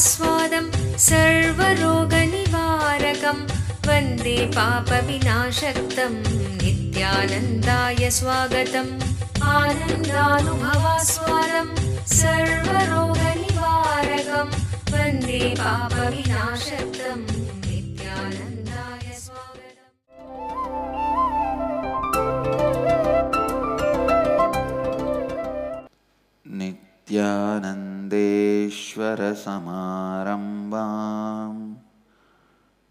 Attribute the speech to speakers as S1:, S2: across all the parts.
S1: भवास्वादं सर्वरोगनिवारकं वन्दे पापविनाशक्तं नित्यानन्दाय स्वागतम् आनन्दानुभवास्वादं सर्वरोगनिवारकं वन्दे पापविनाशक्तं नित्यानन्दाय स्वागतम्।
S2: नित्यानन्देश्वर समारम्भां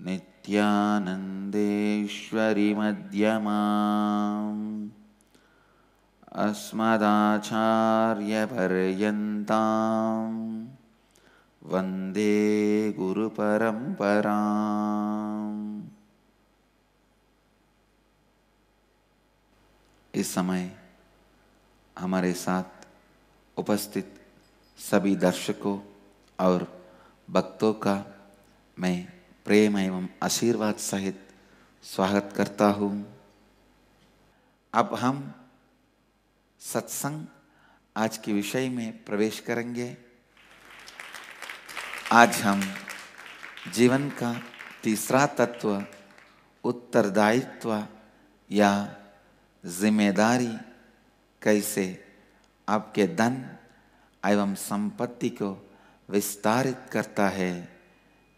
S2: नित्यानन्देश्वरि मध्यमाम् अस्मदाचार्यपर्यन्तां वन्दे गुरुपरम्पराम्। इस समय हमारे साथ उपस्थित सभी दर्शकों और भक्तों का मैं प्रेम एवं आशीर्वाद सहित स्वागत करता हूँ। अब हम सत्संग आज के विषय में प्रवेश करेंगे। आज हम जीवन का तीसरा तत्व उत्तरदायित्व या जिम्मेदारी कैसे आपके धन एवं संपत्ति को विस्तारित करता है,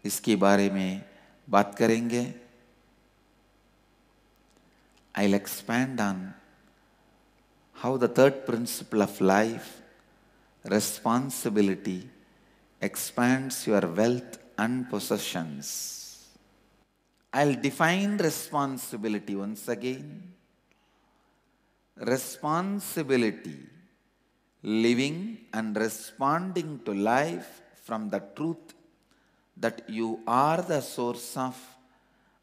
S2: इसके बारे में बात करेंगे। I'll expand on how the third principle of life, responsibility, expands your wealth and possessions. I'll define responsibility once again. Responsibility, living and responding to life from the truth that you are the source of,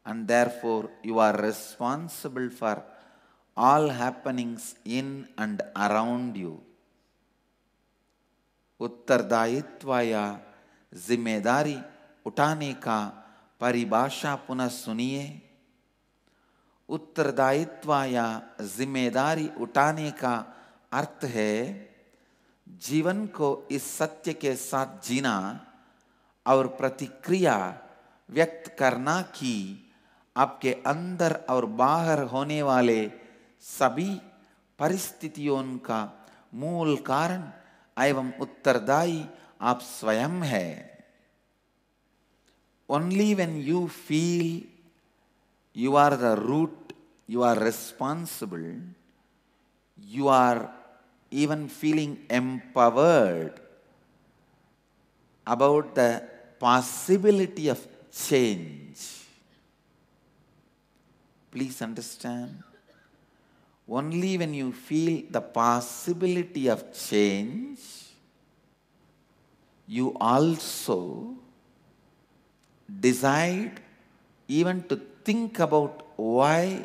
S2: and therefore you are responsible for all happenings in and around you. उत्तरदायित्व या जिम्मेदारी उठाने का परिभाषा पुनः सुनिए। उत्तरदायित्व या जिम्मेदारी उठाने का अर्थ है जीवन को इस सत्य के साथ जीना और प्रतिक्रिया व्यक्त करना कि आपके अंदर और बाहर होने वाले सभी परिस्थितियों का मूल कारण एवं उत्तरदायी आप स्वयं है। Only when you feel you are the root, you are responsible, you are even feeling empowered about the possibility of change. Please understand, only when you feel the possibility of change, you also decide even to think about why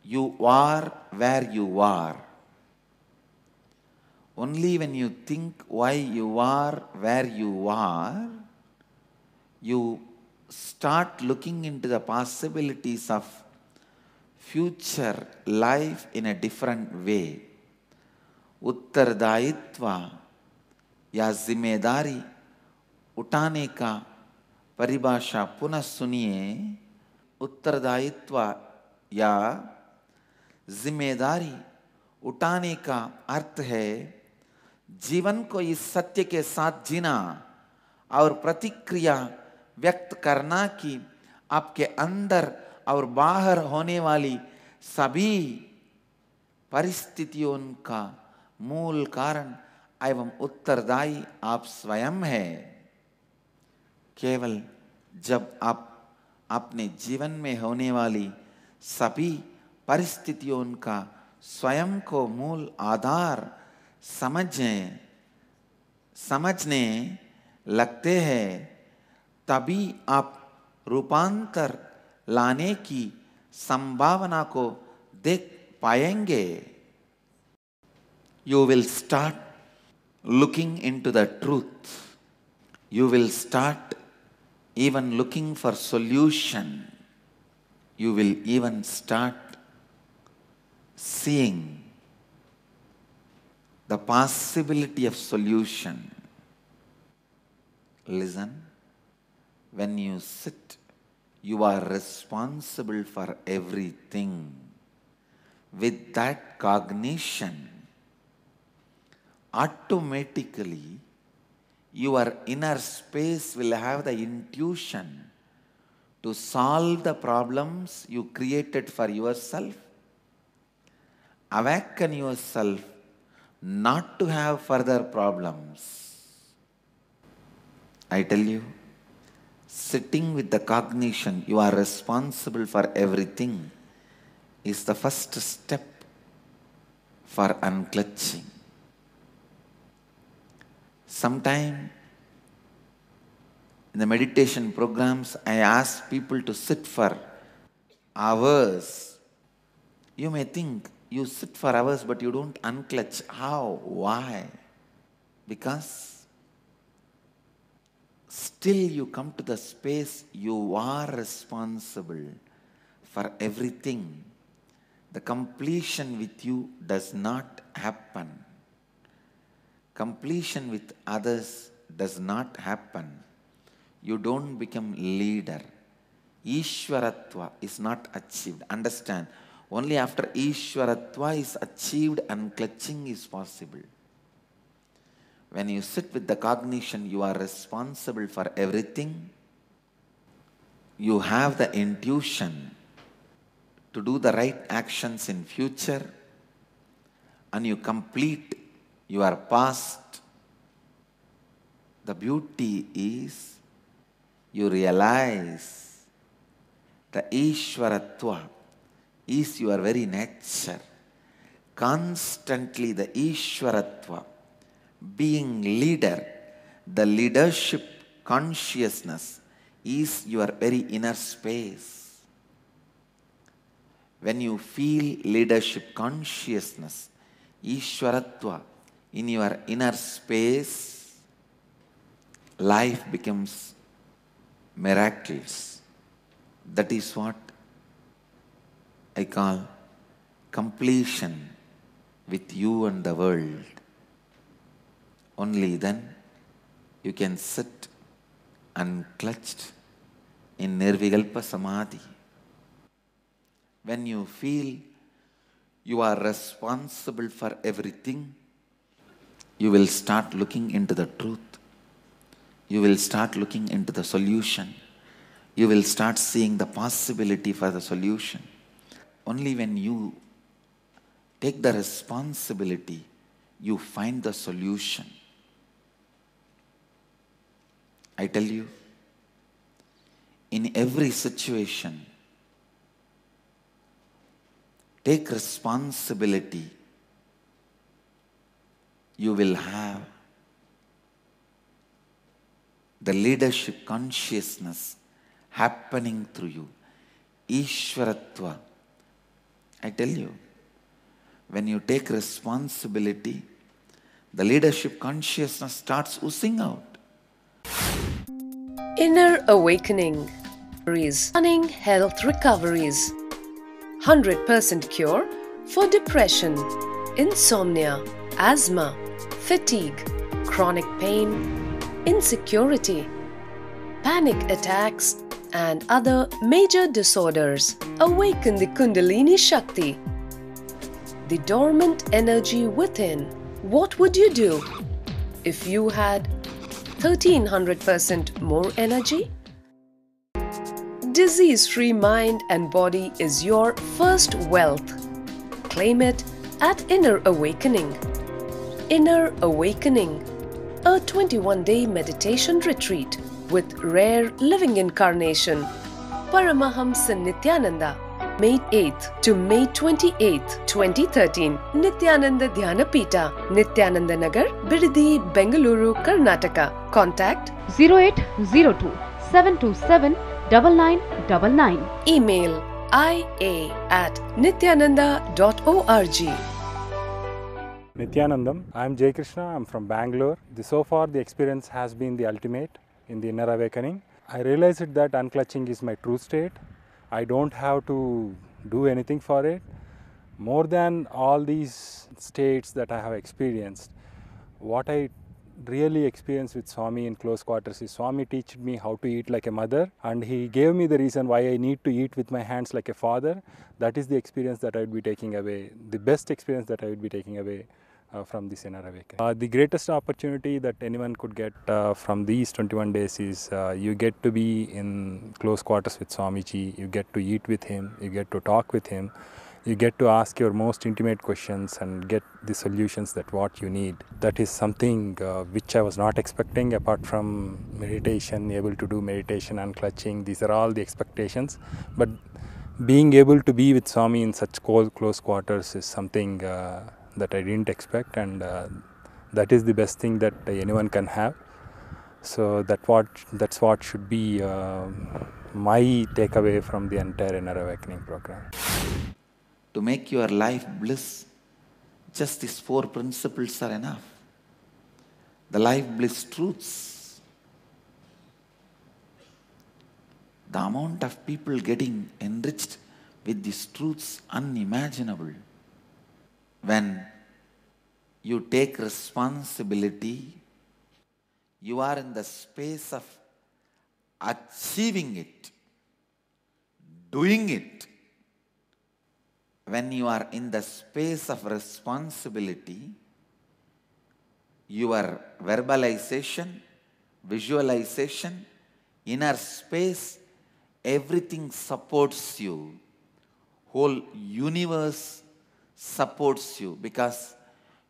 S2: you are where you are. Only when you think why you are where you are, you start looking into the possibilities of future life in a different way. उत्तरदायित्व या जिम्मेदारी उठाने का परिभाषा पुनः सुनिए। उत्तरदायित्व या जिम्मेदारी उठाने का अर्थ है जीवन को इस सत्य के साथ जीना और प्रतिक्रिया व्यक्त करना कि आपके अंदर और बाहर होने वाली सभी परिस्थितियों का मूल कारण एवं उत्तरदायी आप स्वयं हैं। केवल जब आप अपने जीवन में होने वाली सभी परिस्थितियों का स्वयं को मूल आधार समझने लगते हैं, तभी आप रूपांतर लाने की संभावना को देख पाएंगे। You will start looking into the truth. You will start even looking for solution. You will even start seeing the possibility of solution. Listen, when you sit, you are responsible for everything. With that cognition, automatically your inner space will have the intuition to solve the problems you created for yourself. Awaken yourself not to have further problems. I tell you, sitting with the cognition you are responsible for everything is the first step for unclutching. Sometime in the meditation programs, I ask people to sit for hours. You may think you sit for hours but you don't unclutch. How? Why? Because still you come to the space you are responsible for everything. The completion with you does not happen. Completion with others does not happen. You don't become leader. Ishwaratva is not achieved. Understand, only after Ishwaratva is achieved unclutching is possible. When you sit with the cognition you are responsible for everything, you have the intuition to do the right actions in future, and you complete your past. The beauty is you realize the Ishwaratva is your very nature. Constantly the Ishwaratva, being leader, the leadership consciousness is your very inner space. When you feel leadership consciousness, Ishwaratva in your inner space, life becomes miraculous. That is what I call completion with you and the world. Only then you can sit unclutched in Nirvikalpa Samadhi. When you feel you are responsible for everything, you will start looking into the truth. You will start looking into the solution. You will start seeing the possibility for the solution. Only when you take the responsibility, you find the solution. I tell you, in every situation, take responsibility. You will have the leadership consciousness happening through you. Ishwaratva. I tell you, when you take responsibility, the leadership consciousness starts oozing out.
S3: Inner awakening. Stunning health recoveries. 100% cure for depression, insomnia, asthma, fatigue, chronic pain, insecurity, panic attacks, and other major disorders. Awaken the Kundalini Shakti, the dormant energy within. What would you do if you had 1300% more energy? Disease-free mind and body is your first wealth. Claim it at Inner Awakening. Inner Awakening, a 21-day meditation retreat with rare living incarnation, Paramahamsa Nityananda, May 8th to May 28th, 2013, Nityananda Dhyanapita, Nityananda Nagar, Bidadi, Bengaluru, Karnataka. Contact
S4: 0802 727 9999.
S3: Email ia@nityananda.org.
S5: Nityanandam. I am Jay Krishna. I am from Bangalore. So far the experience has been the ultimate in the inner awakening. I realized that unclutching is my true state. I don't have to do anything for it. More than all these states that I have experienced, what I really experienced with Swami in close quarters is Swami taught me how to eat like a mother, and he gave me the reason why I need to eat with my hands like a father. That is the experience that I would be taking away, the best experience that I would be taking away from this inner awakening. The greatest opportunity that anyone could get from these 21 days is you get to be in close quarters with Swamiji, you get to eat with him, you get to talk with him, you get to ask your most intimate questions and get the solutions that what you need. That is something which I was not expecting apart from meditation, able to do meditation and clutching. These are all the expectations. But being able to be with Swami in such close quarters is something that I didn't expect, and that is the best thing that anyone can have. So that's what should be my takeaway from the entire Inner Awakening program.
S2: To make your life bliss, just these 4 principles are enough. The life bliss truths. The amount of people getting enriched with these truths, unimaginable. When you take responsibility, you are in the space of achieving it, doing it. When you are in the space of responsibility, your verbalization, visualization, inner space, everything supports you. Whole universe supports you, because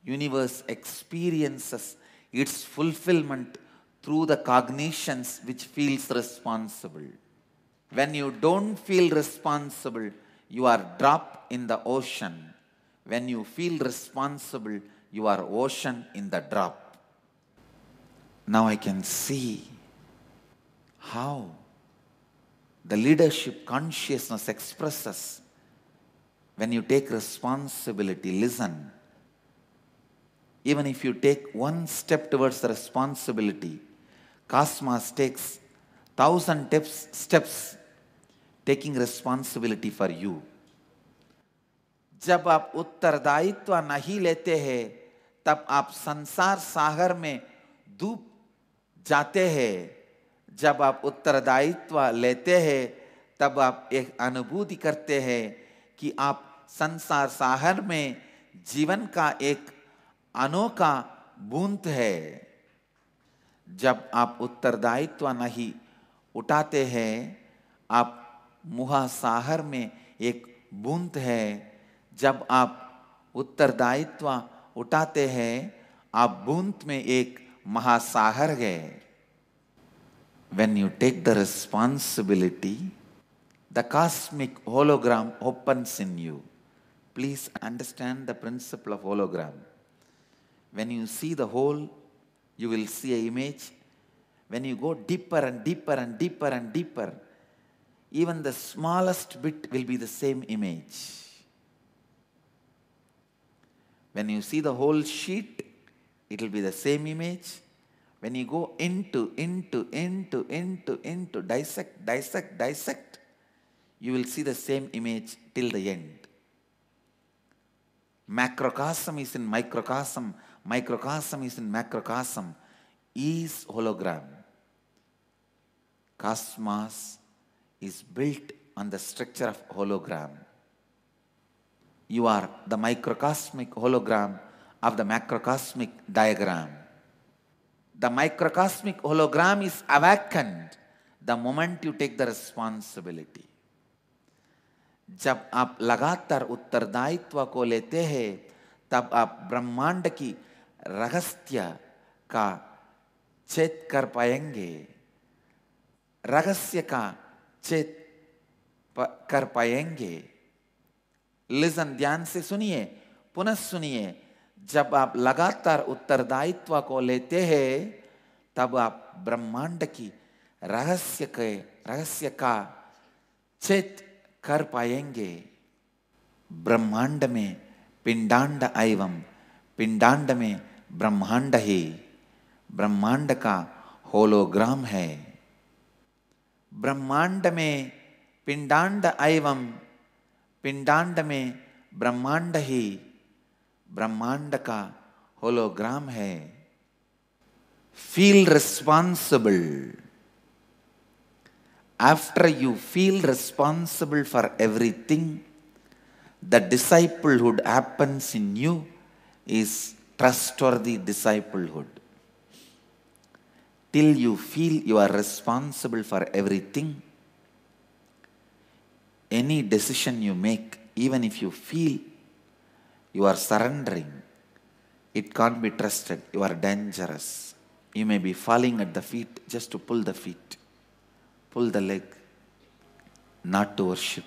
S2: universe experiences its fulfillment through the cognitions which feels responsible. When you don't feel responsible, you are drop in the ocean. When you feel responsible, you are ocean in the drop. Now I can see how the leadership consciousness expresses when you take responsibility. Listen. Even if you take one step towards the responsibility, Cosmos takes 1,000 steps taking responsibility for you. जब आप उत्तरदायित्व नहीं लेते हैं, तब आप संसार सागर में डूब जाते हैं. जब आप उत्तरदायित्व लेते हैं, तब आप एक अनुभूति करते हैं कि आप संसार सागर में जीवन का एक अनोखा बूंद है. जब आप उत्तरदायित्व नहीं उठाते हैं, आप महासागर में एक बूंद है. जब आप उत्तरदायित्व उठाते हैं, आप बूंद में एक महासागर है. When you take the responsibility, the cosmic hologram opens in you. Please understand the principle of hologram. When you see the whole, you will see an image. When you go deeper and deeper and deeper and deeper, even the smallest bit will be the same image. When you see the whole sheet, it will be the same image. When you go into, dissect, you will see the same image till the end. Macrocosm is in microcosm, microcosm is in macrocosm, is hologram. Cosmos is built on the structure of hologram. You are the microcosmic hologram of the macrocosmic diagram. The microcosmic hologram is awakened the moment you take the responsibility. जब आप लगातार उत्तरदायित्व को लेते हैं, तब आप ब्रह्मांड की रहस्य का चेत कर पाएंगे. रहस्य का चेत कर पाएंगे. लिसन, ध्यान से सुनिए, पुनः सुनिए. जब आप लगातार उत्तरदायित्व को लेते हैं, तब आप ब्रह्मांड की रहस्य का चेत कर पाएंगे. ब्रह्मांड में पिंडांड एवं पिंडांड में ब्रह्मांड ही ब्रह्मांड का होलोग्राम है. ब्रह्मांड में पिंडांड एवं पिंडांड में ब्रह्मांड ही ब्रह्मांड का होलोग्राम है. feel responsible. After you feel responsible for everything, the disciplehood happens in you is trustworthy disciplehood. Till you feel you are responsible for everything, any decision you make, even if you feel you are surrendering, it can't be trusted. You are dangerous. You may be falling at the feet just to pull the feet, pull the leg, not to worship.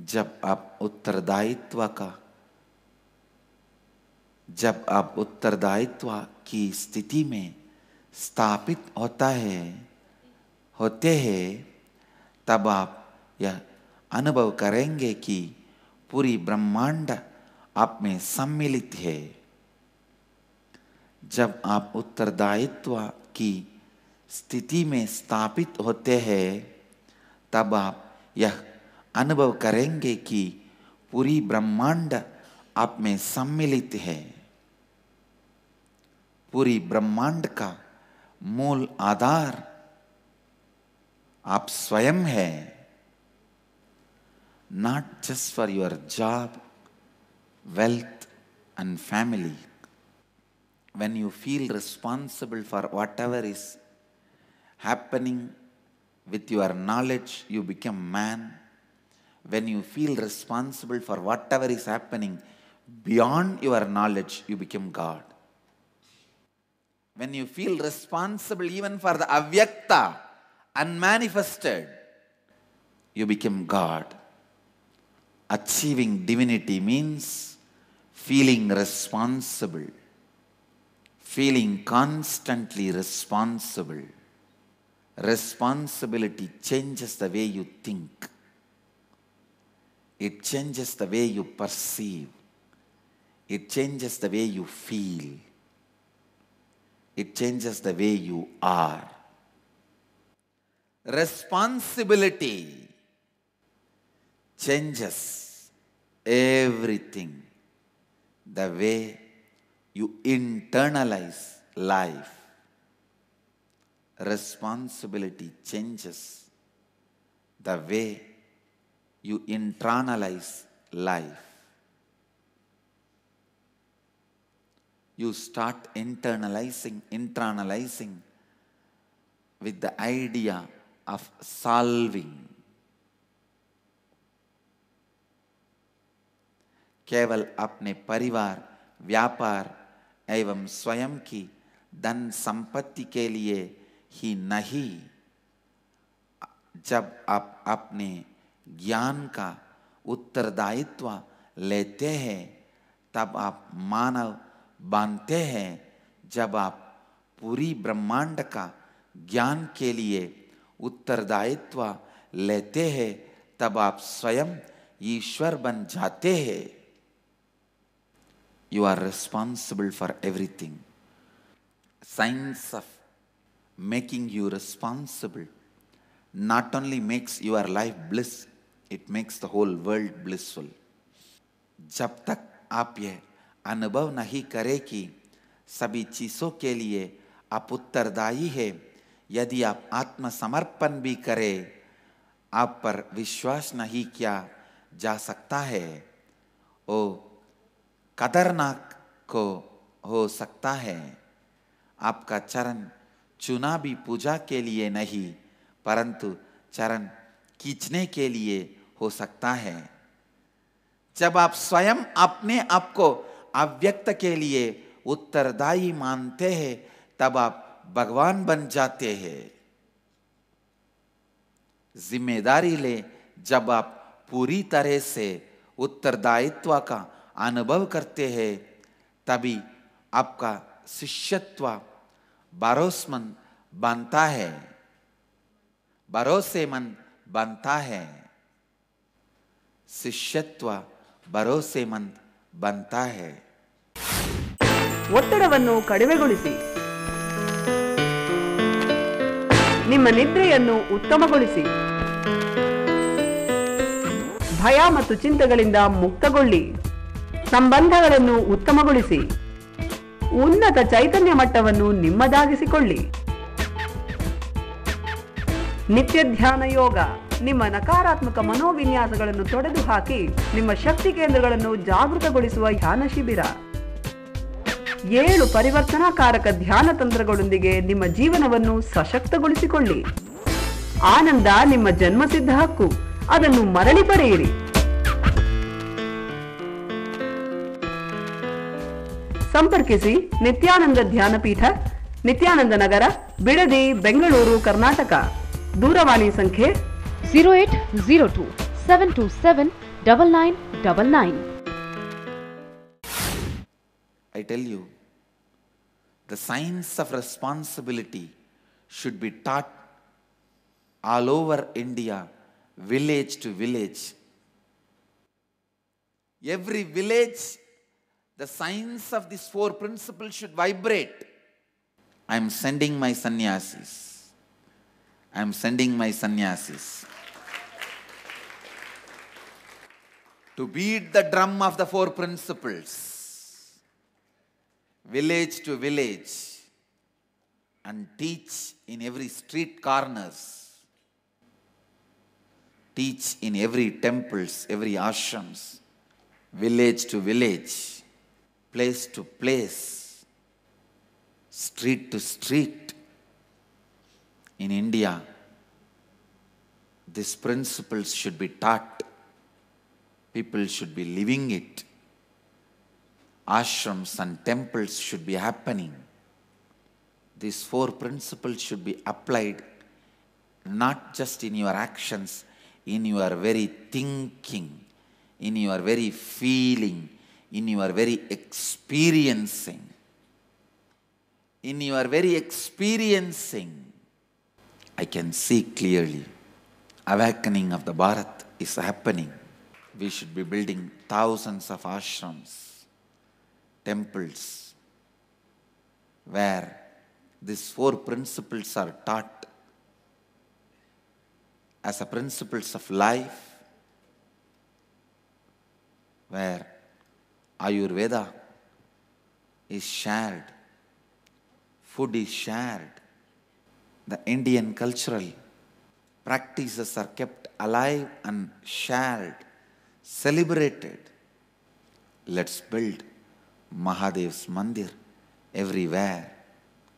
S2: जब आप उत्तरदायित्व की स्थिति में स्थापित होते हैं, तब आप यह अनुभव करेंगे कि पूरी ब्रह्मांड आप में सम्मिलित है। जब आप उत्तरदायित्व की स्थिति में स्थापित होते हैं, तब आप यह अनुभव करेंगे कि पूरी ब्रह्मांड आप में सम्मिलित है। पूरी ब्रह्मांड का मूल आधार आप स्वयं है। Not just for your job, wealth and family. When you feel responsible for whatever is happening with your knowledge, you become man. When you feel responsible for whatever is happening beyond your knowledge, you become God. When you feel responsible even for the avyakta, unmanifested, you become God. Achieving divinity means feeling responsible, feeling constantly responsible. Responsibility changes the way you think. It changes the way you perceive. It changes the way you feel. It changes the way you are. Responsibility changes everything. The way you internalize life. Responsibility changes the way you internalize life. You start internalizing with the idea of solving. केवल अपने परिवार, व्यापार एवं स्वयं की धन संपत्ति के लिए ही नहीं, जब आप अपने ज्ञान का उत्तरदायित्व लेते हैं, तब आप मानव बनते हैं। जब आप पूरी ब्रह्मांड का ज्ञान के लिए उत्तरदायित्व लेते हैं, तब आप स्वयं ईश्वर बन जाते हैं। You are responsible for everything. Science of making you responsible not only makes your life bliss, it makes the whole world blissful. जब तक आप यह अनुभव नहीं करें कि सभी चीजों के लिए आप उत्तरदायी है, यदि आप आत्मसमर्पण भी करें, आप पर विश्वास नहीं किया जा सकता है। ओ खतरनाक को हो सकता है। आपका चरण चुना भी पूजा के लिए नहीं, परंतु चरण खींचने के लिए हो सकता है। जब आप स्वयं अपने आप को अव्यक्त के लिए उत्तरदायी मानते हैं, तब आप भगवान बन जाते हैं। जिम्मेदारी ले, जब आप पूरी तरह से उत्तरदायित्व का अनुभव करते हैं, तभी आपका शिष्यत्व भरोसेमंद बनता है। भरोसेमंद बनता है। शिष्यत्व भरोसेमंद बनता है।
S6: ಒತ್ತಡವನ್ನು ಕಡಿಮೆಗೊಳಿಸಿ, ನಿಮ್ಮ ನಿದ್ರೆಯನ್ನು ಉತ್ತಮಗೊಳಿಸಿ, ಭಯ ಮತ್ತು ಚಿಂತೆಗಳಿಂದ ಮುಕ್ತಗೊಳ್ಳಿ, ಸಂಬಂಧಗಳನ್ನು ಉತ್ತಮಗೊಳಿಸಿ, ಉನ್ನತ ಚೈತನ್ಯ ಮಟ್ಟವನ್ನು ನಿಮ್ಮದಾಗಿಸಿಕೊಳ್ಳಿ. ನಿತ್ಯ ಧ್ಯಾನ ಯೋಗ ನಿಮ್ಮ ನಕಾರಾತ್ಮಕ ಮನೋವಿನ್ಯಾಸಗಳನ್ನು ತೊಡೆದುಹಾಕಿ ನಿಮ್ಮ ಶಕ್ತಿ ಕೇಂದ್ರಗಳನ್ನು ಜಾಗೃತಗೊಳಿಸುವ ಧ್ಯಾನ ಶಿಬಿರ. 7 ಪರಿವರ್ತನಾಕಾರಕ ಧ್ಯಾನ ತಂತ್ರಗಳೊಂದಿಗೆ ನಿಮ್ಮ ಜೀವನವನ್ನು ಸಶಕ್ತಗೊಳಿಸಿಕೊಳ್ಳಿ. ಆನಂದ ನಿಮ್ಮ ಜನ್ಮಸಿದ್ಧ ಹಕ್ಕು, ಅದನ್ನು ಮರಳಿ ಪಡೆಯಿರಿ. ಸಂಪರ್ಕಿಸಿ ನಿತ್ಯಾನಂದ ಧ್ಯಾನಪೀಠ, ನಿತ್ಯಾನಂದ ನಗರ, ಬಿಡದಿ, ಬೆಂಗಳೂರು, ಕರ್ನಾಟಕ. ದೂರವಾಣಿ ಸಂಖ್ಯೆ
S4: 0802 727 9999.
S2: I tell you, the science of responsibility should be taught all over India, village to village. Every village, the science of these 4 principles should vibrate. I am sending my sannyasis. I am sending my sannyasis to beat the drum of the 4 principles, village to village, and teach in every street corners, teach in every temples, every ashrams, village to village, place to place, street to street. In India, these principles should be taught. People should be living it. Ashrams and temples should be happening. These 4 principles should be applied not just in your actions, in your very thinking, in your very feeling, in your very experiencing. In your very experiencing, I can see clearly, awakening of the Bharat is happening. We should be building thousands of ashrams, temples, where these 4 principles are taught as a principles of life, where Ayurveda is shared, food is shared, the Indian cultural practices are kept alive and shared, celebrated. Let's build Mahadev's Mandir everywhere,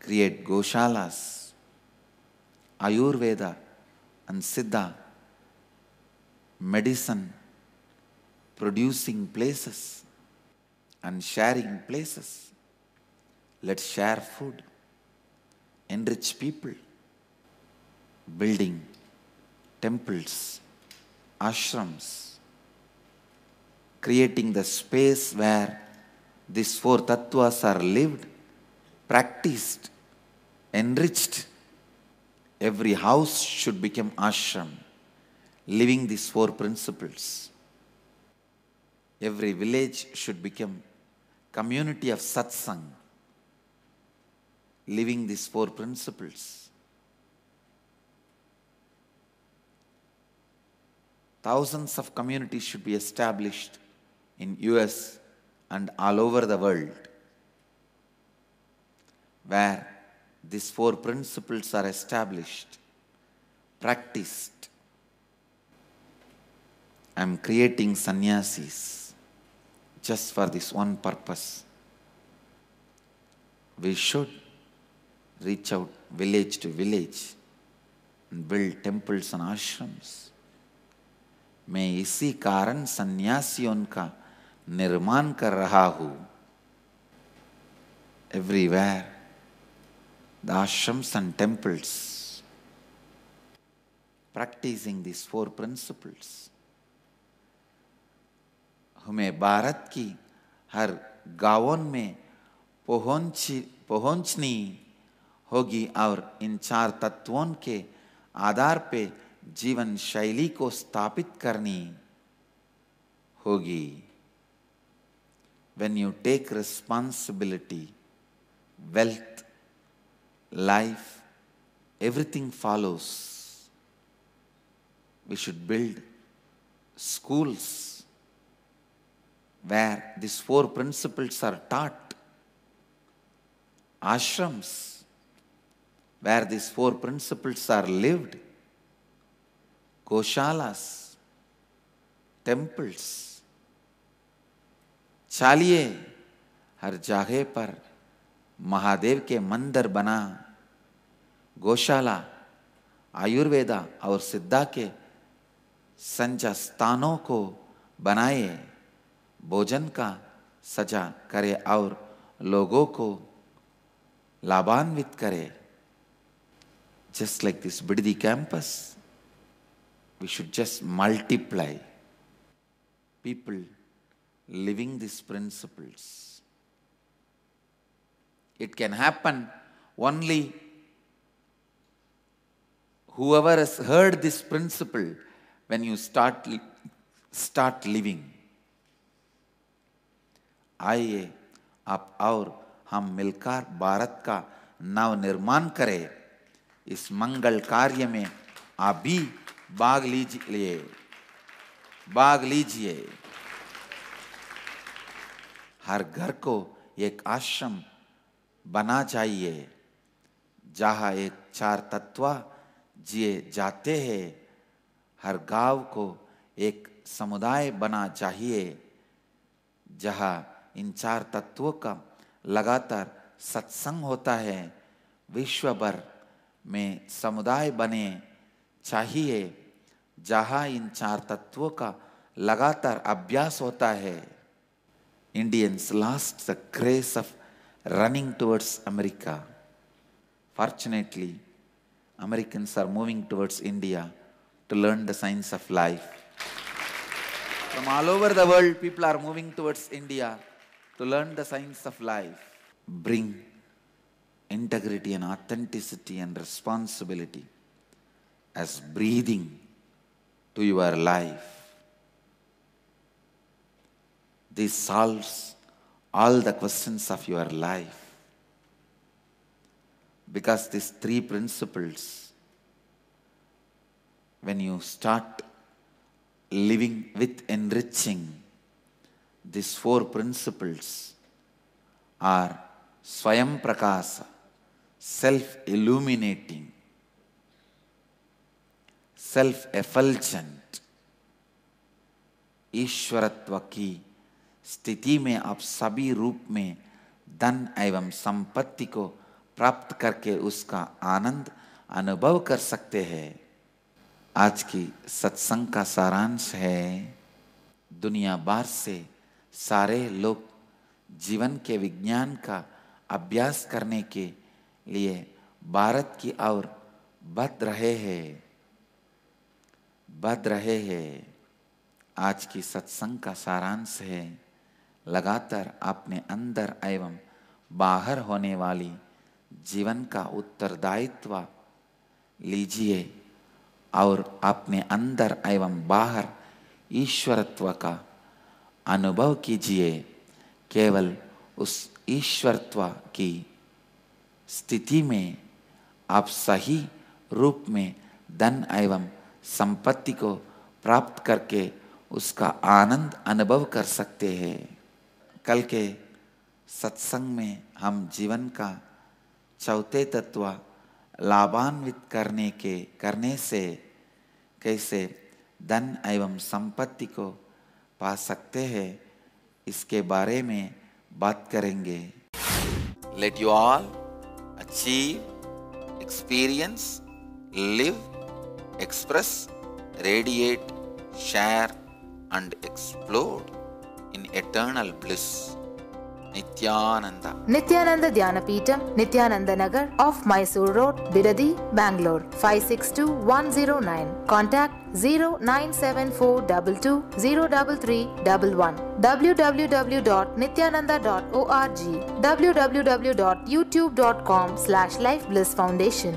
S2: create Goshalas, Ayurveda and Siddha, medicine producing places and sharing places. Let's share food, enrich people, building temples, ashrams, creating the space where these 4 tattvas are lived, practiced, enriched. Every house should become ashram, living these 4 principles. Every village should become community of satsang, living these 4 principles. Thousands of communities should be established in US and all over the world, where these 4 principles are established, practiced. I am creating sannyasis just for this one purpose. We should reach out village to village and build temples and ashrams. मैं इसी कारण सन्यासियों का निर्माण कर रहा हूँ. Everywhere, the ashrams and temples, practicing these 4 principles. हमें भारत की हर गांवों में पहुंचनी होगी और इन 4 तत्वों के आधार पे जीवन शैली को स्थापित करनी होगी. When you take responsibility, wealth, life, everything follows. We should build schools where these 4 principles are taught. ashrams where these four principles are lived, goshalas, temples, चालिए हर जगह पर महादेव के मंदिर बना, गौशाला, आयुर्वेदा और सिद्धा के संचा स्थानों को बनाए, भोजन का सजा करे और लोगों को लाभान्वित करे. Just like this Bidadi campus, we should just multiply people living these principles. It can happen only whoever has heard this principle when you start living. आइए आप और हम मिलकर भारत का नव निर्माण करें. इस मंगल कार्य में आप भी भाग लीजिए. हर घर को एक आश्रम बना चाहिए जहाँ एक चार तत्व जिए जाते हैं. हर गांव को एक समुदाय बना चाहिए जहाँ इन चार तत्वों का लगातार सत्संग होता है. विश्व भर में समुदाय बने चाहिए जहाँ इन चार तत्वों का लगातार अभ्यास होता है. Indians lost the grace of running towards America. Fortunately, Americans are moving towards India to learn the science of life. From all over the world, people are moving towards India to learn the science of life. Bring integrity and authenticity and responsibility as breathing to your life. This solves all the questions of your life. Because these three principles, when you start living with enriching, these four principles are Swayam Prakasa, self-illuminating, self-effulgent, ईश्वरत्व की स्थिति में आप सभी रूप में धन एवं संपत्ति को प्राप्त करके उसका आनंद अनुभव कर सकते हैं. आज की सत्संग का सारांश है, दुनिया भर से सारे लोग जीवन के विज्ञान का अभ्यास करने के लिए भारत की ओर बढ़ रहे हैं. आज की सत्संग का सारांश है, लगातार अपने अंदर एवं बाहर होने वाली जीवन का उत्तरदायित्व लीजिए और अपने अंदर एवं बाहर ईश्वरत्व का अनुभव कीजिए. केवल उस ईश्वरत्व की स्थिति में आप सही रूप में धन एवं संपत्ति को प्राप्त करके उसका आनंद अनुभव कर सकते हैं. कल के सत्संग में हम जीवन का चौथे तत्व लाभान्वित करने से कैसे धन एवं संपत्ति को पा सकते हैं, इसके बारे में बात करेंगे. Let you all achieve, experience, live, express, radiate, share and explode in eternal bliss. Nityananda.
S7: Nityananda Dhyanapitham, Nityananda Nagar, off Mysore Road, Bidadi, Bangalore, 562109. Contact 09742203311. www.nityananda.org. www.youtube.com/Life Bliss Foundation.